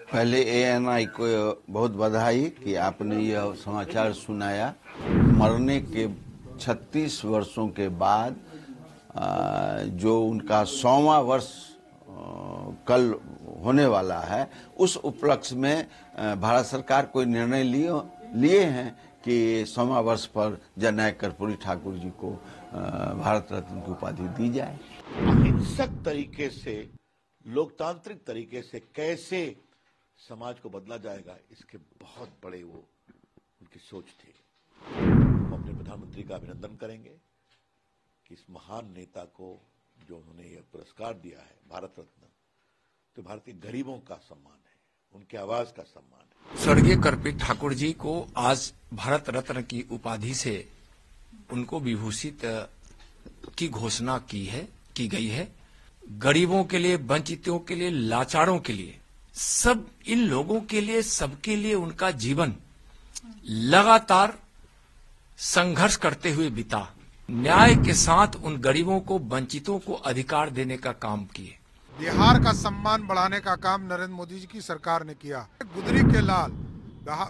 पहले एएनआई को बहुत बधाई कि आपने यह समाचार सुनाया। मरने के 36 वर्षों के बाद जो उनका 100वां वर्ष कल होने वाला है, उस उपलक्ष्य में भारत सरकार कोई निर्णय लिए हैं कि 100वां वर्ष पर जननायक कर्पूरी ठाकुर जी को भारत रत्न की उपाधि दी जाए। अहिंसक तरीके से, लोकतांत्रिक तरीके से कैसे समाज को बदला जाएगा, इसके बहुत बड़े वो उनकी सोच थी। हम अपने प्रधानमंत्री का अभिनंदन करेंगे कि इस महान नेता को जो उन्होंने यह पुरस्कार दिया है भारत रत्न, तो भारतीय गरीबों का सम्मान है, उनकी आवाज का सम्मान है। स्वर्गीय कर्पूरी ठाकुर जी को आज भारत रत्न की उपाधि से उनको विभूषित की घोषणा की गई है। गरीबों के लिए, वंचितों के लिए, लाचारों के लिए, सब इन लोगों के लिए, सबके लिए उनका जीवन लगातार संघर्ष करते हुए बीता। न्याय के साथ उन गरीबों को, वंचितों को अधिकार देने का काम किए। बिहार का सम्मान बढ़ाने का काम नरेंद्र मोदी जी की सरकार ने किया। गुदरी के लाल,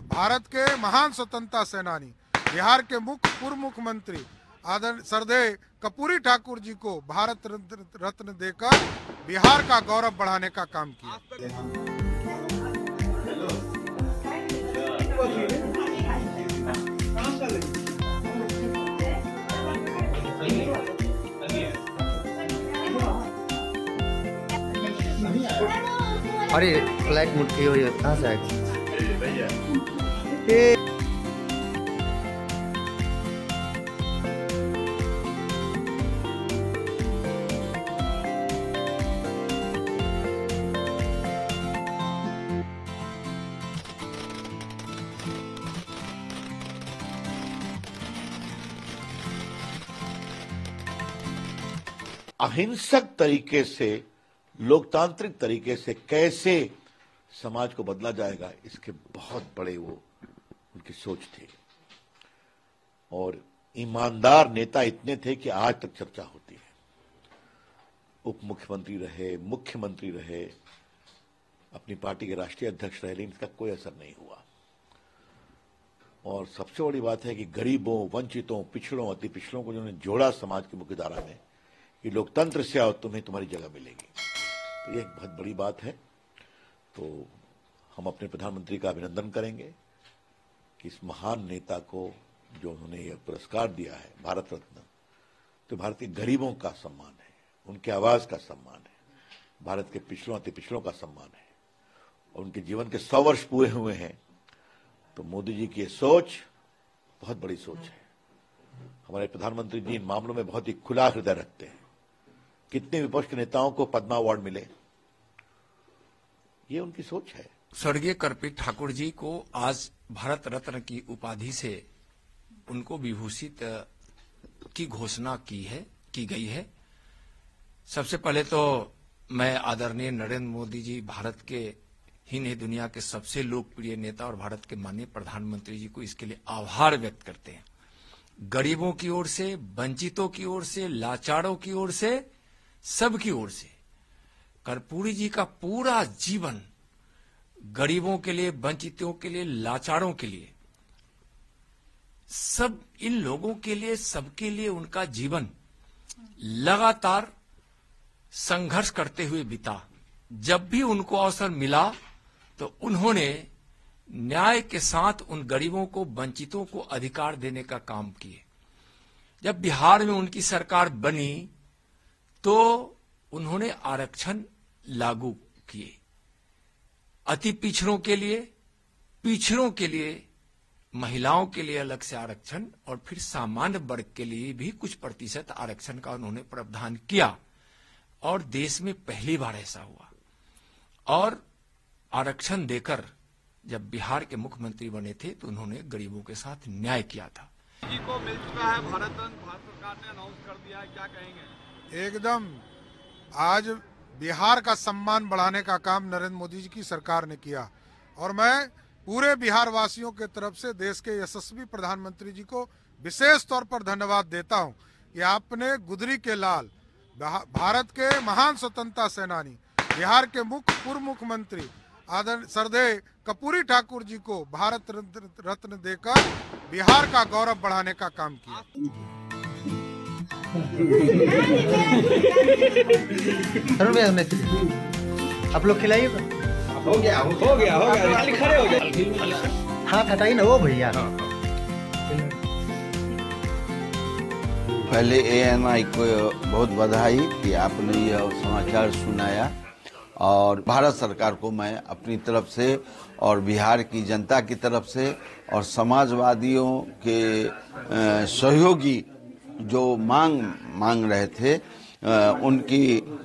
भारत के महान स्वतंत्रता सेनानी, बिहार के पूर्व मुख्यमंत्री आदरणीय श्रद्धेय कर्पूरी ठाकुर जी को भारत रत्न देकर बिहार का गौरव बढ़ाने का काम किया। अरे फ्लाइट मुड़ की हुई है, कहाँ से आएगी? अहिंसक तरीके से, लोकतांत्रिक तरीके से कैसे समाज को बदला जाएगा, इसके बहुत बड़े वो उनकी सोच थी। और ईमानदार नेता इतने थे कि आज तक चर्चा होती है। उप मुख्यमंत्री रहे, मुख्यमंत्री रहे, अपनी पार्टी के राष्ट्रीय अध्यक्ष रहे, लेकिन इसका कोई असर नहीं हुआ। और सबसे बड़ी बात है कि गरीबों, वंचितों, पिछड़ों, अति पिछड़ों को जिन्होंने जोड़ा समाज की मुख्य धारा में, कि लोकतंत्र से आओ, तुम्हें तुम्हारी जगह मिलेगी, तो यह एक बहुत बड़ी बात है। तो हम अपने प्रधानमंत्री का अभिनंदन करेंगे कि इस महान नेता को जो उन्होंने यह पुरस्कार दिया है भारत रत्न, तो भारतीय गरीबों का सम्मान है, उनकी आवाज का सम्मान है, भारत के पिछड़ों, अति पिछड़ों का सम्मान है। और उनके जीवन के 100 वर्ष पूरे हुए हैं, तो मोदी जी की यह सोच बहुत बड़ी सोच है। हमारे प्रधानमंत्री जी इन मामलों में बहुत ही खुला हृदय रखते हैं। कितने विपक्ष के नेताओं को पद्मा अवार्ड मिले, ये उनकी सोच है। स्वर्गीय कर्पूरी ठाकुर जी को आज भारत रत्न की उपाधि से उनको विभूषित की घोषणा की गई है। सबसे पहले तो मैं आदरणीय नरेंद्र मोदी जी, भारत के ही नहीं दुनिया के सबसे लोकप्रिय नेता और भारत के माननीय प्रधानमंत्री जी को इसके लिए आभार व्यक्त करते हैं। गरीबों की ओर से, वंचितों की ओर से, लाचारों की ओर से, सबकी ओर से कर्पूरी जी का पूरा जीवन गरीबों के लिए, वंचितों के लिए, लाचारों के लिए, सब इन लोगों के लिए, सबके लिए उनका जीवन लगातार संघर्ष करते हुए बीता। जब भी उनको अवसर मिला तो उन्होंने न्याय के साथ उन गरीबों को, वंचितों को अधिकार देने का काम किए। जब बिहार में उनकी सरकार बनी तो उन्होंने आरक्षण लागू किए। अति पिछड़ों के लिए, महिलाओं के लिए अलग से आरक्षण, और फिर सामान्य वर्ग के लिए भी कुछ प्रतिशत आरक्षण का उन्होंने प्रावधान किया। और देश में पहली बार ऐसा हुआ। और आरक्षण देकर जब बिहार के मुख्यमंत्री बने थे तो उन्होंने गरीबों के साथ न्याय किया था। जी को मिल चुका है भारत रत्न, भारत सरकार ने अनाउंस कर दिया है, क्या कहेंगे? एकदम, आज बिहार का सम्मान बढ़ाने का काम नरेंद्र मोदी जी की सरकार ने किया। और मैं पूरे बिहार वासियों के तरफ से देश के यशस्वी प्रधानमंत्री जी को विशेष तौर पर धन्यवाद देता हूं कि आपने गुदरी के लाल, भारत के महान स्वतंत्रता सेनानी, बिहार के पूर्व मुख्यमंत्री आदरणीय श्रद्धेय कर्पूरी ठाकुर जी को भारत रत्न देकर बिहार का गौरव बढ़ाने का काम किया। अरुण भैया उन्हें आप लोग खिलाइएगा। हो गया खाली खड़े हो जाए। हाथ हटाइए ना वो भैया। पहले ANI को बहुत बधाई कि आपने यह समाचार सुनाया, और भारत सरकार को मैं अपनी तरफ से और बिहार की जनता की तरफ से और समाजवादियों के सहयोगी जो मांग रहे थे उनकी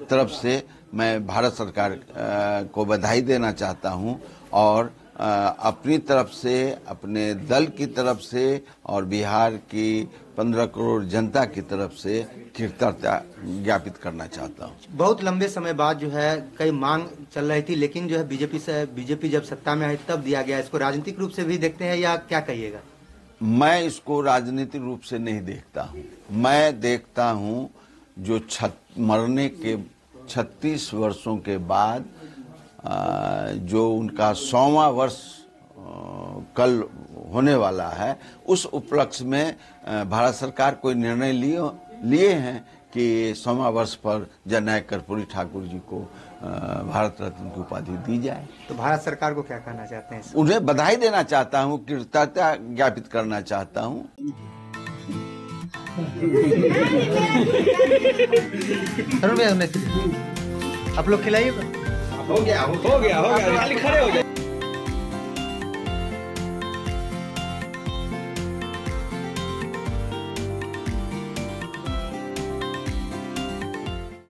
तरफ से मैं भारत सरकार को बधाई देना चाहता हूं, और अपनी तरफ से, अपने दल की तरफ से और बिहार की 15 करोड़ जनता की तरफ से कृतज्ञता ज्ञापित करना चाहता हूं। बहुत लंबे समय बाद जो है कई मांग चल रही थी, लेकिन जो है बीजेपी जब सत्ता में आई तब दिया गया। इसको राजनीतिक रूप से भी देखते हैं या क्या कहिएगा? मैं इसको राजनीतिक रूप से नहीं देखता हूं। मैं देखता हूं जो मरने के 36 वर्षों के बाद जो उनका 100वां वर्ष कल होने वाला है, उस उपलक्ष्य में भारत सरकार कोई निर्णय लिए हैं कि 100वां वर्ष पर जननायक कर्पूरी ठाकुर जी को भारत रत्न की उपाधि दी जाए। तो भारत सरकार को क्या कहना चाहते हैं? उन्हें बधाई देना चाहता हूं, कृतज्ञता ज्ञापित करना चाहता हूं। अरुण भैया उन्हें आप लोग खिलाइएगा। हो गया खाली खड़े हो जाए।